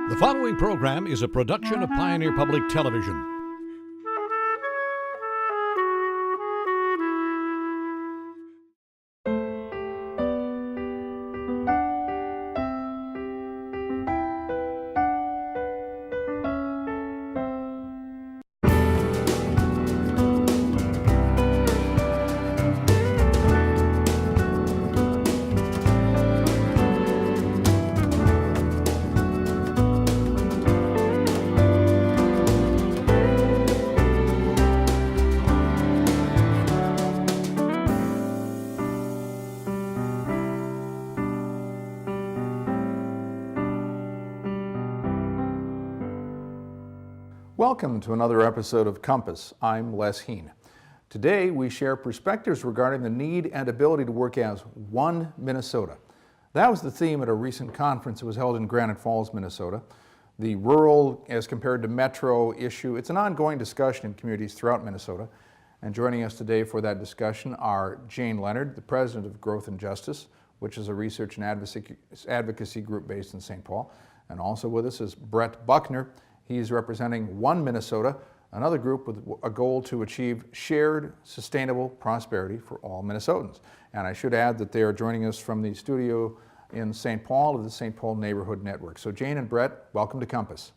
The following program is a production of Pioneer Public Television. Welcome to another episode of Compass. I'm Les Heen. Today we share perspectives regarding the need and ability to work as one Minnesota. That was the theme at a recent conference that was held in Granite Falls, Minnesota. The rural as compared to metro issue, it's an ongoing discussion in communities throughout Minnesota. And joining us today for that discussion are Jane Leonard, the president of Growth and Justice, which is a research and advocacy group based in St. Paul. And also with us is Brett Buckner. He's representing One Minnesota, another group with a goal to achieve shared, sustainable prosperity for all Minnesotans. And I should add that they are joining us from the studio in St. Paul of the St. Paul Neighborhood Network. So Jane and Brett, welcome to Compass.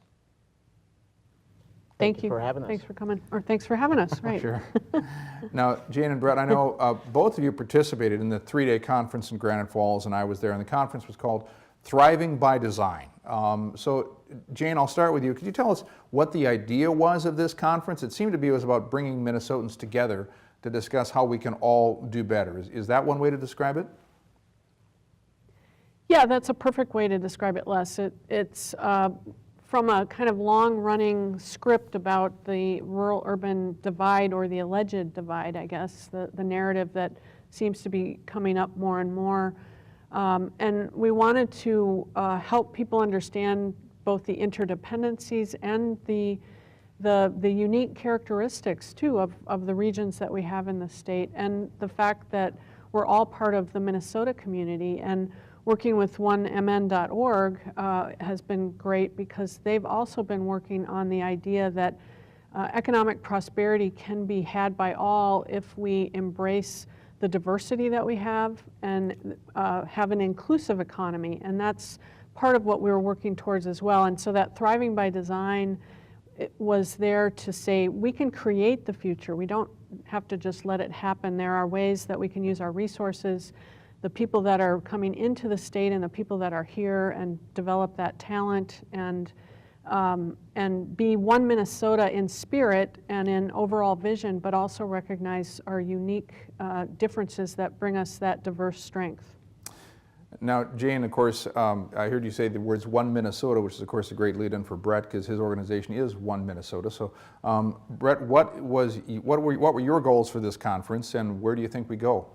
Thank you for having us. Thanks for coming, or thanks for having us, right. Sure. Now, Jane and Brett, I know both of you participated in the three-day conference in Granite Falls, and I was there, and the conference was called Thriving by Design. So Jane, I'll start with you. Could you tell us what the idea was of this conference? It seemed to be it was about bringing Minnesotans together to discuss how we can all do better. Is that one way to describe it? Yeah, that's a perfect way to describe it, Les. It's from a kind of long-running script about the rural-urban divide, or the alleged divide, I guess, the narrative that seems to be coming up more and more. And we wanted to help people understand both the interdependencies and the unique characteristics, too, of the regions that we have in the state, and the fact that we're all part of the Minnesota community. And working with onemn.org has been great, because they've also been working on the idea that economic prosperity can be had by all if we embrace the diversity that we have and have an inclusive economy. And that's part of what we were working towards as well. And so that Thriving by Design, it was there to say we can create the future. We don't have to just let it happen. There are ways that we can use our resources, the people that are coming into the state and the people that are here, and develop that talent and be one Minnesota in spirit and in overall vision, but also recognize our unique differences that bring us that diverse strength. Now, Jane, of course, I heard you say the words One Minnesota, which is, of course, a great lead-in for Brett, because his organization is One Minnesota. So, Brett, what were your goals for this conference, and where do you think we go?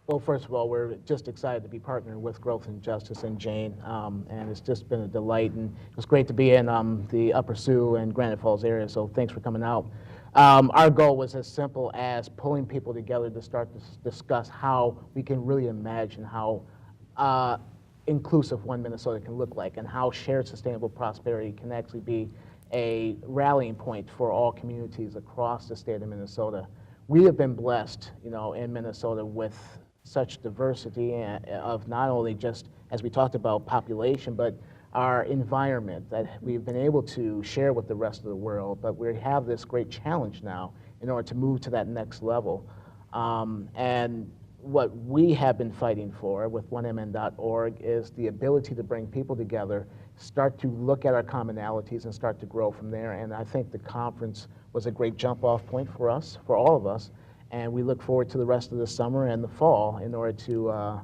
Well, first of all, we're just excited to be partnering with Growth and Justice and Jane, and it's just been a delight, and it was great to be in the Upper Sioux and Granite Falls area, so thanks for coming out. Our goal was as simple as pulling people together to start to discuss how we can really imagine how inclusive One Minnesota can look like, and how shared sustainable prosperity can actually be a rallying point for all communities across the state of Minnesota. We have been blessed, in Minnesota with such diversity of not only just, as we talked about, population, but our environment that we've been able to share with the rest of the world. But we have this great challenge now in order to move to that next level. And what we have been fighting for with onemn.org is the ability to bring people together, start to look at our commonalities, and start to grow from there. And I think the conference was a great jump-off point for us, for all of us. And we look forward to the rest of the summer and the fall in order to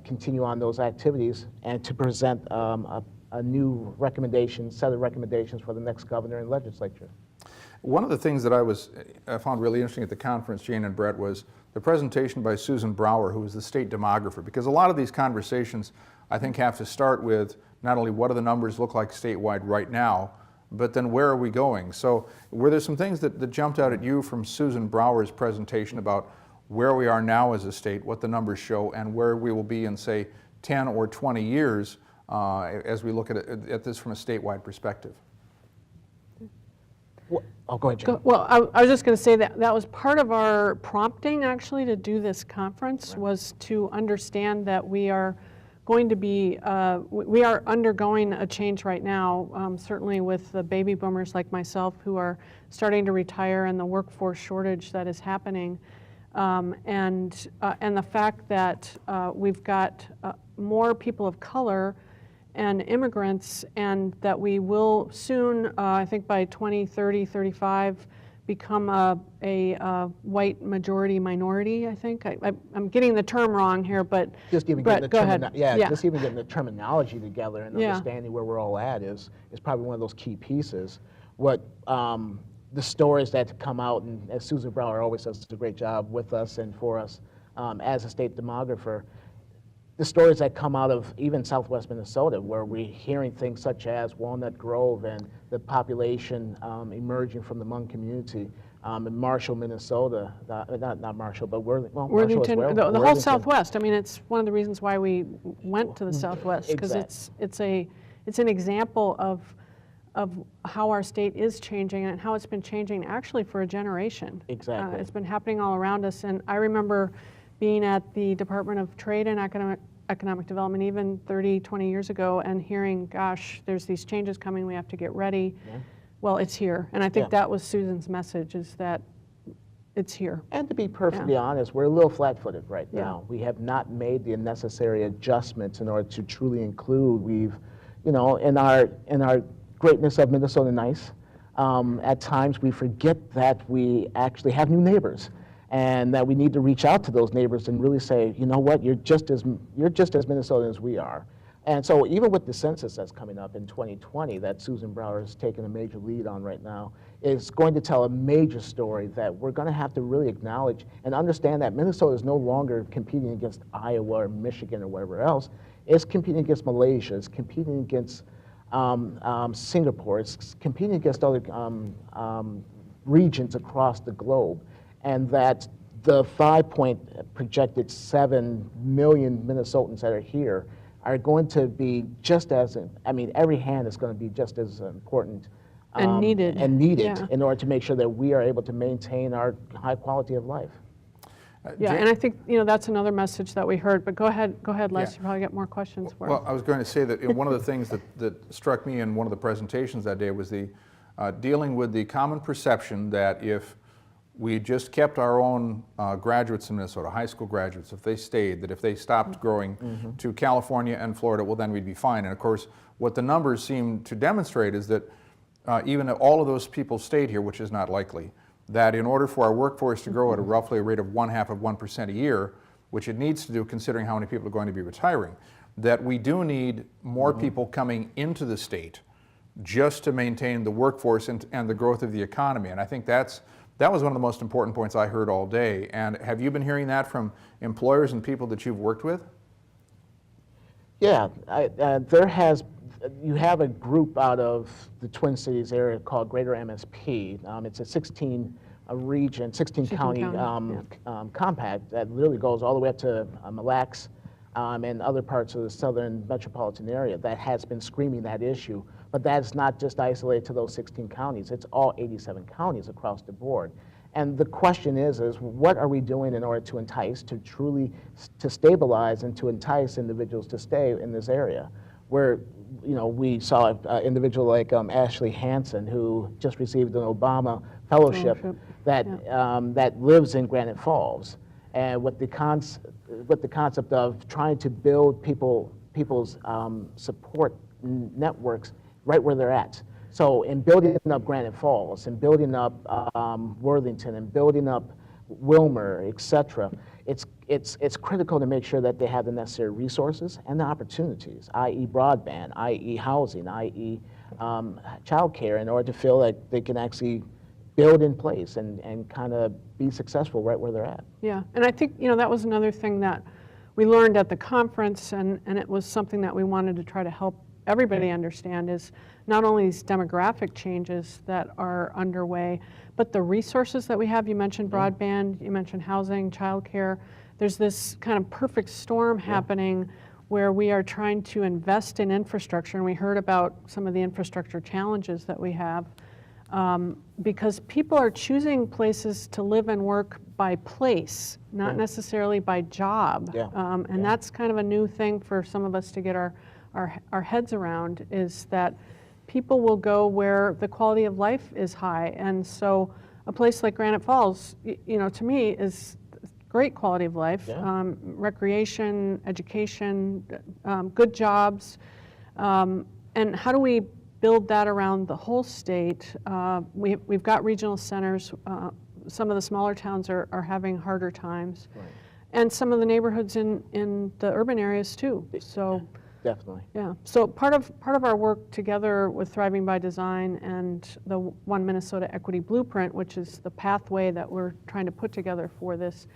continue on those activities and to present a new set of recommendations for the next governor and legislature. One of the things that I found really interesting at the conference, Jane and Brett, was the presentation by Susan Brower, who is the state demographer, because a lot of these conversations, I think, have to start with not only what do the numbers look like statewide right now, but then where are we going? So were there some things that jumped out at you from Susan Brower's presentation about where we are now as a state, what the numbers show, and where we will be in, say, 10 or 20 years as we look at this from a statewide perspective? Oh, go ahead, Jane. Well, I was just going to say that that was part of our prompting, actually, to do this conference, was to understand that we are going to be, we are undergoing a change right now, certainly with the baby boomers like myself who are starting to retire and the workforce shortage that is happening. And the fact that we've got more people of color and immigrants, and that we will soon, I think by 2030, 35, become a white majority minority, I think. I'm getting the term wrong here, but Just even but getting the go ahead. just even getting the terminology together and Yeah. understanding where we're all at is probably one of those key pieces. What the stories that come out, and as Susan Brower always does a great job with us and for us as a state demographer, the stories that come out of even Southwest Minnesota, where we're hearing things such as Walnut Grove and the population emerging from the Hmong community, in Marshall, Minnesota, not Marshall, but Marshall Worthington, as well. the whole Worthington. Southwest. I mean, it's one of the reasons why we went to the Southwest, because it's an example of how our state is changing and how it's been changing actually for a generation. Exactly. It's been happening all around us, and I remember being at the Department of Trade and Economic Development even 30, 20 years ago, and hearing, gosh, there's these changes coming, we have to get ready. Yeah. Well, it's here, and I think Yeah. that was Susan's message, is that it's here. And to be perfectly honest, we're a little flat-footed right Yeah. now. We have not made the necessary adjustments in order to truly include. We've, in our greatness of Minnesota Nice, at times we forget that we actually have new neighbors, and that we need to reach out to those neighbors and really say, you know what, you're just as Minnesotan as we are. And so even with the census that's coming up in 2020 that Susan Brower has taken a major lead on right now, is going to tell a major story that we're going to have to really acknowledge and understand that Minnesota is no longer competing against Iowa or Michigan or wherever else. It's competing against Malaysia, it's competing against Singapore, it's competing against other regions across the globe. And that the projected 7 million Minnesotans that are here are going to be just as, every hand is going to be just as important And needed. Yeah. in order to make sure that we are able to maintain our high quality of life. Yeah, and I think, that's another message that we heard, but go ahead, Les, Yeah. you probably get more questions for us. Well, I was going to say that one of the things that struck me in one of the presentations that day was the dealing with the common perception that if we just kept our own graduates in Minnesota, high school graduates, if they stayed, that if they stopped growing to California and Florida, well, then we'd be fine. And of course, what the numbers seem to demonstrate is that even if all of those people stayed here, which is not likely, that in order for our workforce to grow at a roughly a rate of 0.5% a year, which it needs to do considering how many people are going to be retiring, that we do need more people coming into the state just to maintain the workforce and the growth of the economy. And I think that was one of the most important points I heard all day. And have you been hearing that from employers and people that you've worked with? Yeah, you have a group out of the Twin Cities area called Greater MSP. It's a 16 county compact that literally goes all the way up to Mille Lacs and other parts of the southern metropolitan area that has been screaming that issue. But that's not just isolated to those 16 counties. It's all 87 counties across the board. And the question is what are we doing in order to entice, to stabilize and to entice individuals to stay in this area? Where, we saw an individual like Ashley Hansen, who just received an Obama fellowship that lives in Granite Falls. And with the concept of trying to build people's support networks right where they're at. So in building up Granite Falls and building up Worthington and building up Wilmer, et cetera, it's critical to make sure that they have the necessary resources and the opportunities, i.e. broadband, i.e. housing, i.e. childcare, in order to feel like they can actually build in place and kind of be successful right where they're at. Yeah, and I think, that was another thing that we learned at the conference, and it was something that we wanted to try to help everybody understand, is not only these demographic changes that are underway, but the resources that we have. You mentioned broadband, you mentioned housing, childcare. There's this kind of perfect storm happening where we are trying to invest in infrastructure, and we heard about some of the infrastructure challenges that we have, because people are choosing places to live and work by place, not necessarily by job. Yeah. And that's kind of a new thing for some of us to get our heads around, is that people will go where the quality of life is high. And so a place like Granite Falls, to me, is great quality of life, recreation, education, good jobs. And how do we build that around the whole state? We've got regional centers. Some of the smaller towns are having harder times. Right. And some of the neighborhoods in the urban areas too. So definitely. Yeah. So part of our work together with Thriving by Design and the One Minnesota Equity Blueprint, which is the pathway that we're trying to put together for this,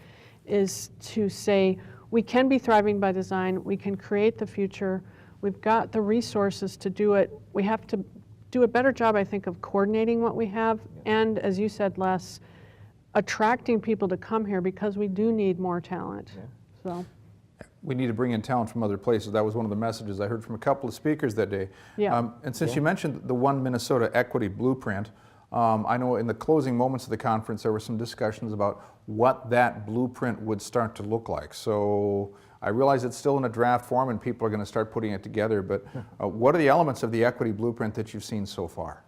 is to say we can be thriving by design, we can create the future, we've got the resources to do it. We have to do a better job, I think, of coordinating what we have, and as you said, Les, attracting people to come here, because we do need more talent. So We need to bring in talent from other places. That was one of the messages I heard from a couple of speakers that day. Yeah. And since you mentioned the One Minnesota Equity Blueprint, I know in the closing moments of the conference there were some discussions about what that blueprint would start to look like. So I realize it's still in a draft form and people are going to start putting it together, but what are the elements of the Equity Blueprint that you've seen so far?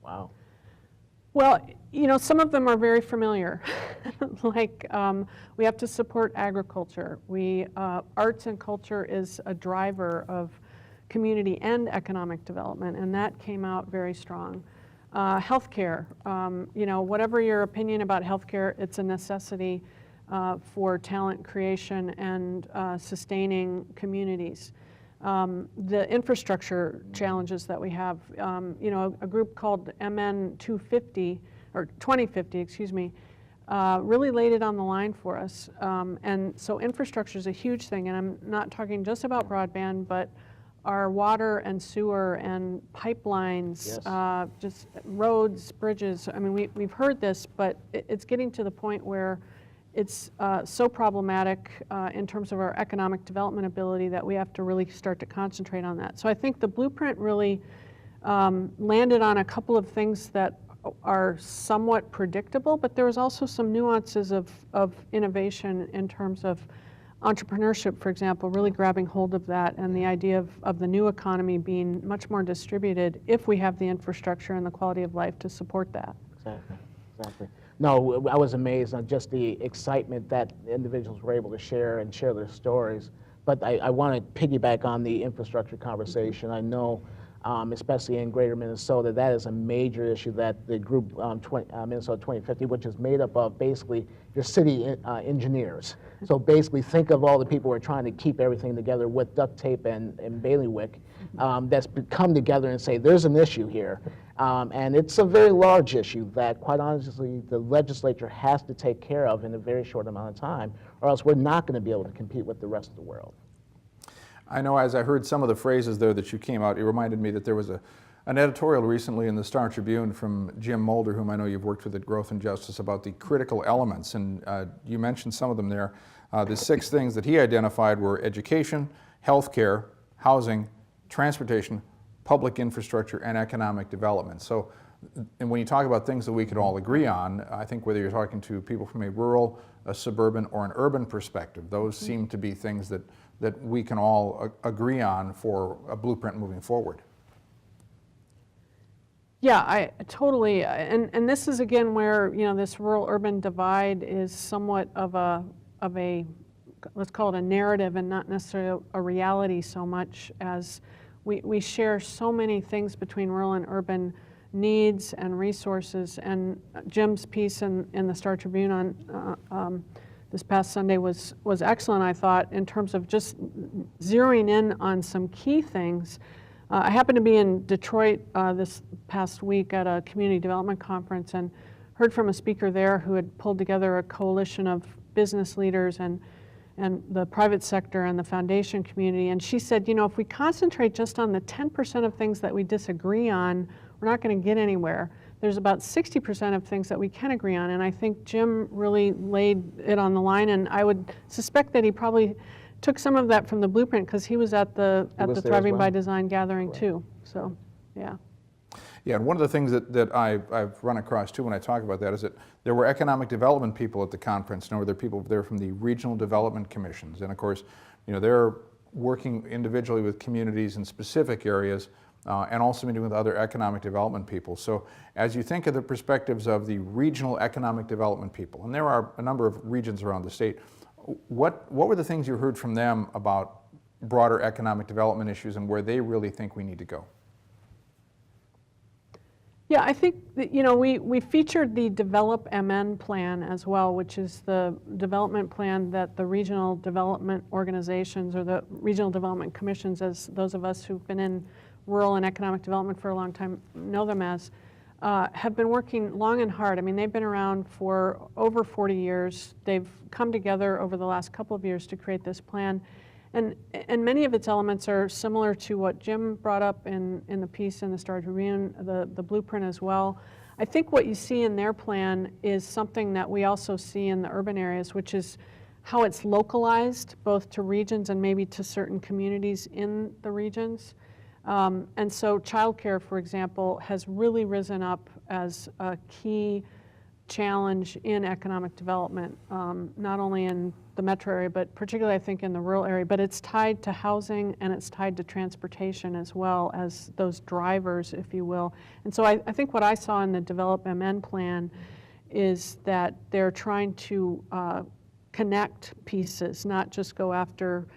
Wow. Well, some of them are very familiar. Like, we have to support agriculture. Arts and culture is a driver of community and economic development, and that came out very strong. Healthcare, whatever your opinion about healthcare, it's a necessity for talent creation and sustaining communities. The infrastructure challenges that we have, a group called MN 250, or 2050, excuse me, really laid it on the line for us. And so infrastructure is a huge thing, and I'm not talking just about broadband, but our water and sewer and pipelines, just roads, bridges. I mean, we've heard this, but it's getting to the point where it's so problematic in terms of our economic development ability that we have to really start to concentrate on that. So I think the blueprint really landed on a couple of things that are somewhat predictable, but there was also some nuances of innovation in terms of entrepreneurship, for example, really grabbing hold of that, and the idea of the new economy being much more distributed if we have the infrastructure and the quality of life to support that. Exactly. No, I was amazed on just the excitement that individuals were able to share their stories. But I want to piggyback on the infrastructure conversation. I know, especially in greater Minnesota, that is a major issue that the group Minnesota 2050, which is made up of basically your city engineers. So basically think of all the people who are trying to keep everything together with duct tape and bailiwick, that's come together and say there's an issue here. And it's a very large issue that, quite honestly, the legislature has to take care of in a very short amount of time, or else we're not going to be able to compete with the rest of the world. I know as I heard some of the phrases there that you came out, it reminded me that there was an editorial recently in the Star Tribune from Jim Mulder, whom I know you've worked with at Growth and Justice, about the critical elements, and you mentioned some of them there. The 6 things that he identified were education, healthcare, housing, transportation, public infrastructure, and economic development. So, and when you talk about things that we could all agree on, I think whether you're talking to people from a rural, a suburban, or an urban perspective, those seem to be things that we can all agree on for a blueprint moving forward. Yeah, I totally, and this is again where, this rural-urban divide is somewhat of a, let's call it a narrative and not necessarily a reality so much, as we share so many things between rural and urban needs and resources. And Jim's piece in the Star Tribune on this past Sunday was excellent, I thought, in terms of just zeroing in on some key things. I happened to be in Detroit this past week at a community development conference and heard from a speaker there who had pulled together a coalition of business leaders and the private sector and the foundation community. And she said, if we concentrate just on the 10% of things that we disagree on, we're not going to get anywhere. There's about 60% of things that we can agree on. And I think Jim really laid it on the line, and I would suspect that he probably took some of that from the blueprint because he was at the was there as Thriving by well. Design gathering too. So, yeah. Yeah, and one of the things that I've run across too when I talk about that is that there were economic development people at the conference, and there were people there from the regional development commissions, and of course, you know, they're working individually with communities in specific areas, and also meeting with other economic development people. So as you think of the perspectives of the regional economic development people, and there are a number of regions around the state, what were the things you heard from them about broader economic development issues and where they really think we need to go? Yeah, I think that, you know, we featured the Develop MN plan as well, which is the development plan that the regional development organizations or the regional development commissions, as those of us who've been in rural and economic development for a long time know them as, have been working long and hard. I mean, they've been around for over 40 years. They've come together over the last couple of years to create this plan. And many of its elements are similar to what Jim brought up in the piece in the Star Tribune, the blueprint as well. I think what you see in their plan is something that we also see in the urban areas, which is how it's localized both to regions and maybe to certain communities in the regions. And so childcare, for example, has really risen up as a key challenge in economic development, not only in the metro area, but particularly I think in the rural area, but it's tied to housing and it's tied to transportation as well as those drivers, if you will. And so I think what I saw in the Develop MN plan is that they're trying to connect pieces, not just go after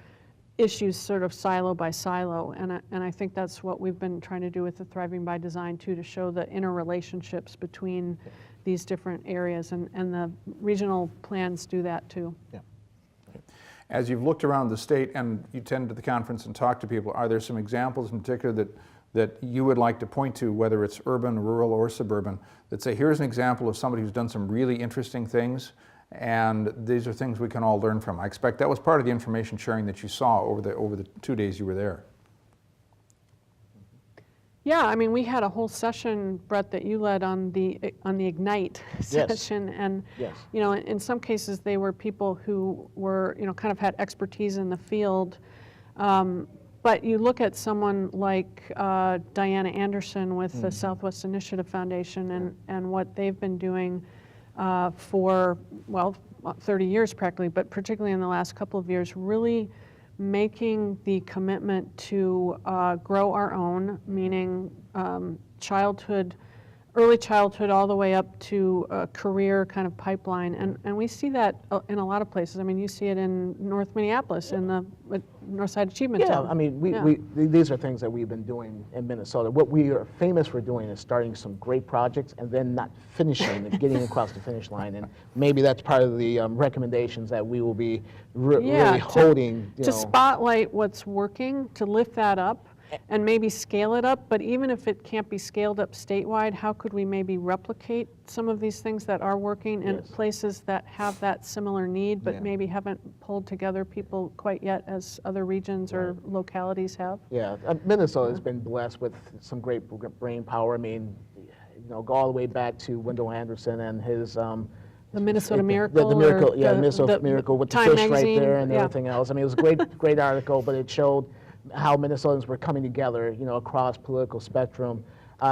issues sort of silo by silo. And I think that's what we've been trying to do with the Thriving by Design too, to show the interrelationships between these different areas, and the regional plans do that too. Yeah. As you've looked around the state and you attend to the conference and talk to people, are there some examples in particular that you would like to point to, whether it's urban, rural, or suburban, that say, here's an example of somebody who's done some really interesting things, and these are things we can all learn from? I expect that was part of the information sharing that you saw over the 2 days you were there. Yeah, I mean, we had a whole session, Brett, that you led on the Ignite session, and Yes. you know, in some cases they were people who were, you know, kind of had expertise in the field. But you look at someone like Diana Anderson with the Southwest Initiative Foundation and what they've been doing for, well, 30 years practically, but particularly in the last couple of years, really making the commitment to grow our own, meaning childhood, early childhood all the way up to a career kind of pipeline. And we see that in a lot of places. I mean, you see it in North Minneapolis, in the Northside Achievement Yeah, Zone. I mean, these are things that we've been doing in Minnesota. What we are famous for doing is starting some great projects and then not finishing and getting across the finish line. And maybe that's part of the recommendations that we will be really holding. To spotlight what's working, to lift that up, and maybe scale it up. But even if it can't be scaled up statewide, how could we maybe replicate some of these things that are working in places that have that similar need, but maybe haven't pulled together people quite yet as other regions or localities have? Yeah, Minnesota's been blessed with some great brain power. I mean, you know, go all the way back to Wendell Anderson and his The Minnesota Miracle. The Miracle, or yeah, Minnesota Miracle with the Time fish magazine, right there and yeah. everything else. I mean, it was a great article, but it showed how Minnesotans were coming together, you know, across political spectrum,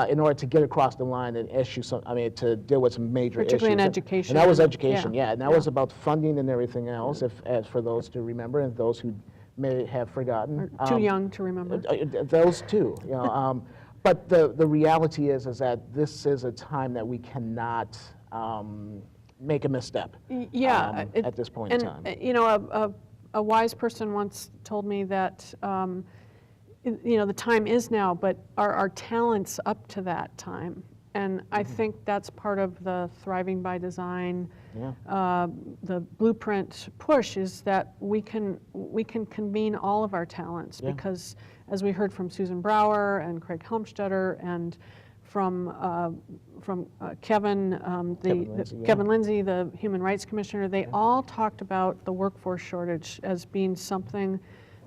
in order to get across the line and issue some. I mean, to deal with some major issues. Particularly in education. And that was education, yeah. And that Yeah. was about funding and everything else. As for those to remember, and those who may have forgotten. Too young to remember. Those two, you know. But the reality is that this is a time that we cannot make a misstep. Yeah. At this point in and, time. you know, a wise person once told me that, you know, the time is now, but are our talents up to that time? And I think that's part of the Thriving by Design, the blueprint push, is that we can convene all of our talents, because as we heard from Susan Brower and Craig Helmstetter and from Kevin, Kevin Lindsay, the Human Rights Commissioner, they all talked about the workforce shortage as being something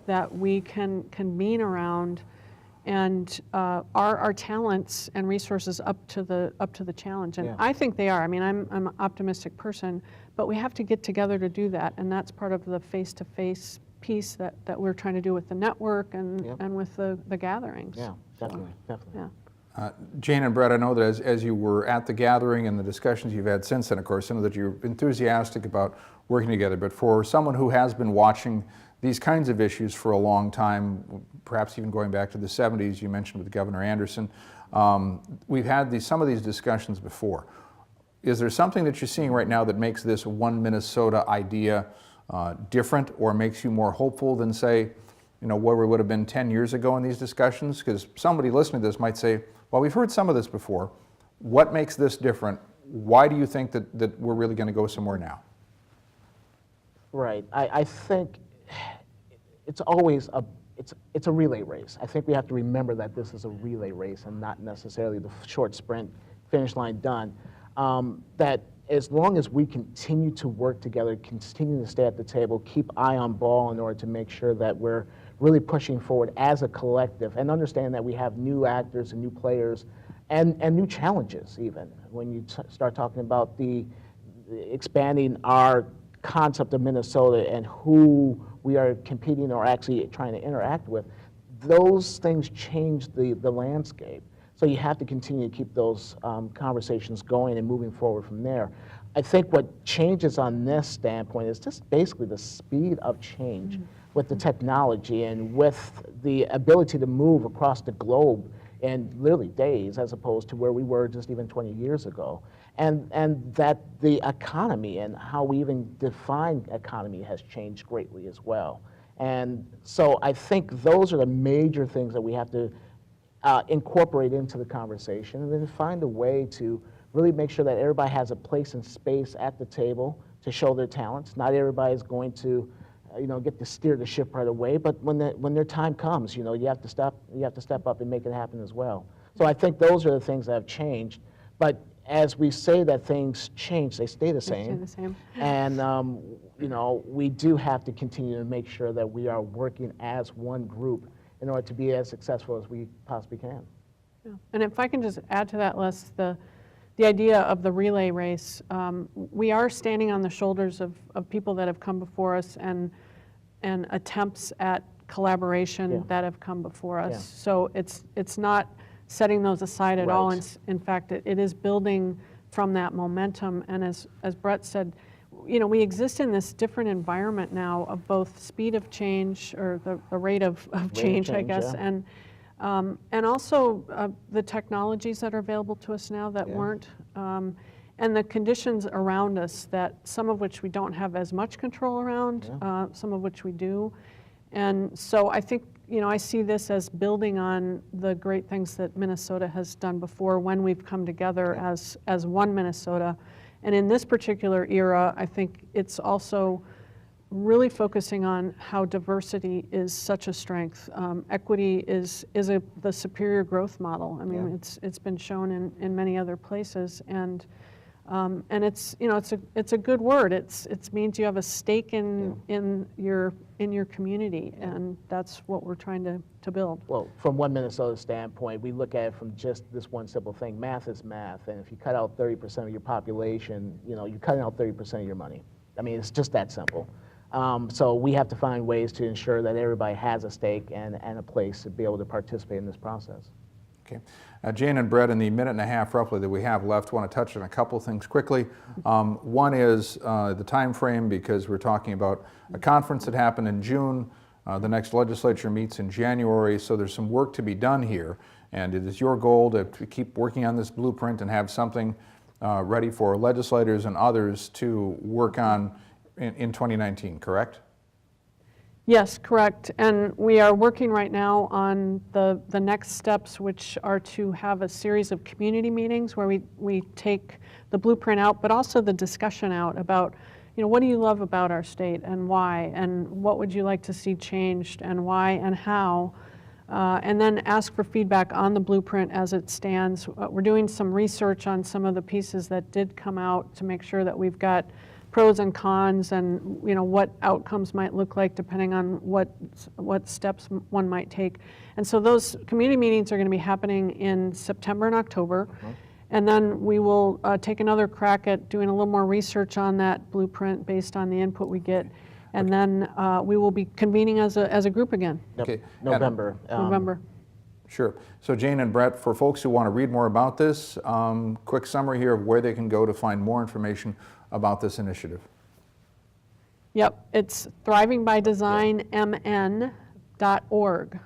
that we can convene around, and are our talents and resources up to the challenge? And I think they are. I mean, I'm an optimistic person, but we have to get together to do that, and that's part of the face-to-face piece that we're trying to do with the network and, Yep. and with the gatherings. Yeah, definitely, definitely. Yeah. Jane and Brett, I know that as you were at the gathering and the discussions you've had since then, of course, I know that you're enthusiastic about working together, but for someone who has been watching these kinds of issues for a long time, perhaps even going back to the 70s, you mentioned with Governor Anderson, we've had some of these discussions before. Is there something that you're seeing right now that makes this One Minnesota idea different or makes you more hopeful than, say, where we would have been 10 years ago in these discussions? Because somebody listening to this might say, well, we've heard some of this before. What makes this different? Why do you think that we're really going to go somewhere now? Right. I think it's always it's a relay race. I think we have to remember that this is a relay race and not necessarily the short sprint, finish line done. That as long as we continue to work together, continue to stay at the table, keep eye on ball in order to make sure that we're really pushing forward as a collective and understand that we have new actors and new players and new challenges even. When you start talking about the expanding our concept of Minnesota and who we are competing or actually trying to interact with, those things change the landscape. So you have to continue to keep those conversations going and moving forward from there. I think what changes on this standpoint is just basically the speed of change with the technology and with the ability to move across the globe in literally days as opposed to where we were just even 20 years ago. And that the economy and how we even define economy has changed greatly as well. And so I think those are the major things that we have to incorporate into the conversation and then find a way to really make sure that everybody has a place and space at the table to show their talents. Not everybody is going to get to steer the ship right away, but when their time comes, you have to step up and make it happen as well. So I think those are the things that have changed. But as we say that things change, they stay the same. They stay the same. And we do have to continue to make sure that we are working as one group in order to be as successful as we possibly can. Yeah. And if I can just add to that, Les, the idea of the relay race, we are standing on the shoulders of people that have come before us and attempts at collaboration that have come before us. Yeah. So it's not setting those aside at all. Right. In fact, it is building from that momentum. And as Brett said, we exist in this different environment now of both speed of change or the rate of change, I guess, yeah. and also the technologies that are available to us now that weren't, and the conditions around us that some of which we don't have as much control around, some of which we do. And so I think, I see this as building on the great things that Minnesota has done before when we've come together as one Minnesota. And in this particular era, I think it's also really focusing on how diversity is such a strength. Equity is the superior growth model. I mean, it's been shown in many other places, and it's it's a good word. It means you have a stake in your community, and that's what we're trying to build. Well, from One Minnesota standpoint, we look at it from just this one simple thing. Math is math, and if you cut out 30% of your population, you're cutting out 30% of your money. I mean, it's just that simple. So we have to find ways to ensure that everybody has a stake and a place to be able to participate in this process. Okay. Jane and Brett, in the minute and a half roughly that we have left, want to touch on a couple things quickly. One is the time frame, because we're talking about a conference that happened in June. The next legislature meets in January, so there's some work to be done here. And it is your goal to keep working on this blueprint and have something ready for legislators and others to work on in 2019, correct? Yes, correct. And we are working right now on the next steps, which are to have a series of community meetings where we take the blueprint out, but also the discussion out about, what do you love about our state and why, and what would you like to see changed and why and how, and then ask for feedback on the blueprint as it stands. We're doing some research on some of the pieces that did come out to make sure that we've got pros and cons and what outcomes might look like depending on what steps one might take. And so those community meetings are going to be happening in September and October. And then we will take another crack at doing a little more research on that blueprint based on the input we get. And then we will be convening as a group again, Yep, Okay. November. November. Sure. So Jane and Brett, for folks who want to read more about this, quick summary here of where they can go to find more information about this initiative. Yep, it's thrivingbydesignmn.org.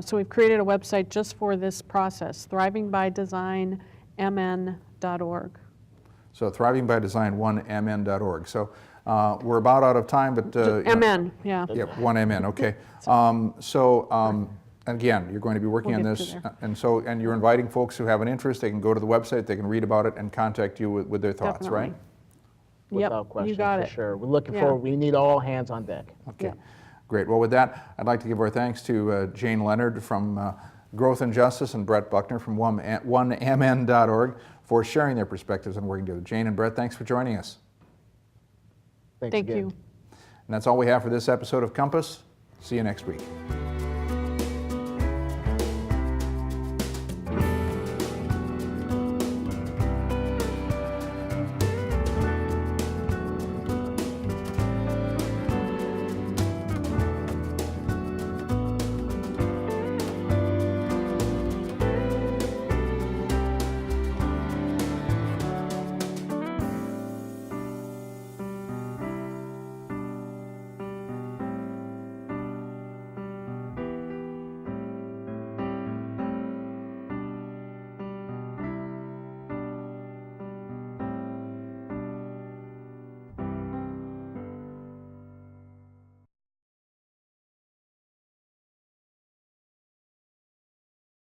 So we've created a website just for this process, thrivingbydesignmn.org. So thrivingbydesignmn.org. So we're about out of time, but MN, yeah. Yep, 1MN, okay. Again, you're going to be working We'll on get to this, there. and you're inviting folks who have an interest. They can go to the website, they can read about it, and contact you with their thoughts, Definitely. right? Without Yep, question, you got for it. sure. We're looking Yeah. forward. We need all hands on deck. Okay, Yeah. great. Well, with that, I'd like to give our thanks to Jane Leonard from Growth and Justice and Brett Buckner from 1MN.org for sharing their perspectives and working together. Jane and Brett, thanks for joining us. Thanks Thank again. you. And that's all we have for this episode of Compass. See you next week.